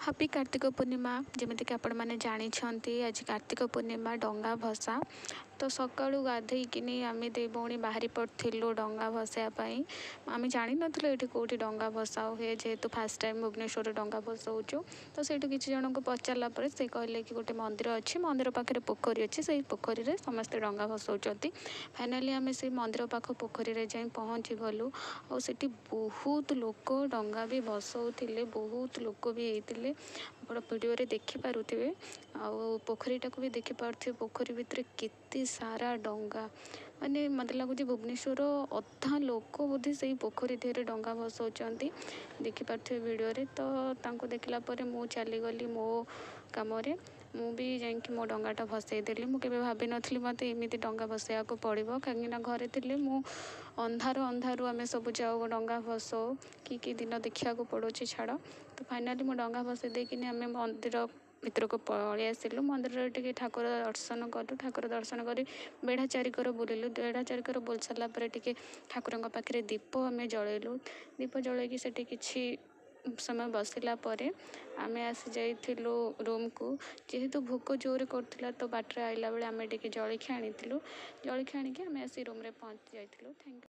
Happy Kartik Purnima. ଯେମିତିକି ଆପଣମାନେ ଜାଣିଛନ୍ତି ଆଜି କାର୍ତ୍ତିକ ପୂର୍ଣ୍ଣିମା ଡଙ୍ଗା ଭସା। ତ ସକାଳୁ ଗାଧେଇକିନି ଆମେ ଦୁଇ ଭଉଣୀ ବାହାରି ପଡ଼ିଥିଲୁ ଡଙ୍ଗା ଭସାଇବା ପାଇଁ। ଆମେ ଜାଣିନଥିଲୁ ଏଠି କେଉଁଠି ଡଙ୍ଗା ଭସା ହୁଏ, ଯେହେତୁ ଫାର୍ଷ୍ଟ ଟାଇମ୍ ଭୁବନେଶ୍ୱରରେ ଡଙ୍ଗା ଭସଉଛୁ। ତ ସେଇଠୁ କିଛି ଜଣଙ୍କୁ ପଚାରିଲା ପରେ ସେ କହିଲେ କି ଗୋଟେ ମନ୍ଦିର ଅଛି, ମନ୍ଦିର ପାଖରେ ପୋଖରୀ ଅଛି, ସେଇ ପୋଖରୀରେ ସମସ୍ତେ ଡଙ୍ଗା ଭସଉଛନ୍ତି। ଫାଇନାଲି ଆମେ ସେଇ ମନ୍ଦିର ପାଖ ପୋଖରୀରେ ଯାଇ ପହଞ୍ଚି ଗଲୁ। ଆଉ ସେଠି ବହୁତ ଲୋକ ଡଙ୍ଗା ବି ଭସଉଥିଲେ, ବହୁତ ଲୋକ ବି ହେଇଥିଲେ। ଆପଣ ଭିଡ଼ିଓରେ ଦେଖିପାରୁଥିବେ, ଆଉ ପୋଖରୀଟାକୁ ବି ଦେଖିପାରୁଥିବେ। ପୋଖରୀ ଭିତରେ କେତେ ସାରା ଡଙ୍ଗା, ମାନେ ମୋତେ ଲାଗୁଛି ଭୁବନେଶ୍ୱର ଅଧା ଲୋକ ବୋଧେ ସେଇ ପୋଖରୀ ଦେହରେ ଡଙ୍ଗା ଭସଉଛନ୍ତି, ଦେଖିପାରୁଥିବେ ଭିଡ଼ିଓରେ। ତ ତାଙ୍କୁ ଦେଖିଲା ପରେ ମୁଁ ଚାଲିଗଲି ମୋ କାମରେ। ମୁଁ ବି ଯାଇକି ମୋ ଡଙ୍ଗାଟା ଭସେଇ ଦେଲି। ମୁଁ କେବେ ଭାବିନଥିଲି ମୋତେ ଏମିତି ଡଙ୍ଗା ଭସେଇବାକୁ ପଡ଼ିବ, କାହିଁକିନା ଘରେ ଥିଲେ ମୁଁ ଅନ୍ଧାରୁ ଆମେ ସବୁ ଯାଉ ଡଙ୍ଗା ଭସଉ, କି ଦିନ ଦେଖିବାକୁ ପଡ଼ୁଛି ଛାଡ଼। ତ ଫାଇନାଲି ମୁଁ ଡଙ୍ଗା ଭସେଇ ଦେଇକିନି ଆମେ ମନ୍ଦିର ଭିତରକୁ ପଳେଇ ଆସିଲୁ। ମନ୍ଦିରରେ ଟିକେ ଠାକୁର ଦର୍ଶନ କଲୁ। ଠାକୁର ଦର୍ଶନ କରି ବେଢ଼ା ଚାରିକର ବୁଲିଲୁ। ବେଢ଼ା ଚାରିକର ବୁଲି ସାରିଲା ପରେ ଟିକେ ଠାକୁରଙ୍କ ପାଖରେ ଦୀପ ଆମେ ଜଳେଇଲୁ। ଦୀପ ଜଳେଇକି ସେଠି କିଛି ସମୟ ବସିଲା ପରେ ଆମେ ଆସି ଯାଇଥିଲୁ ରୁମ୍କୁ। ଯେହେତୁ ଭୋକ ଜୋରରେ କରୁଥିଲା, ତ ବାଟରେ ଆଇଲା ବେଳେ ଆମେ ଟିକେ ଜଳଖିଆ ଆଣିଥିଲୁ। ଜଳଖିଆ ଆଣିକି ଆମେ ଆସି ରୁମ୍ରେ ପହଞ୍ଚି ଯାଇଥିଲୁ। Thank you.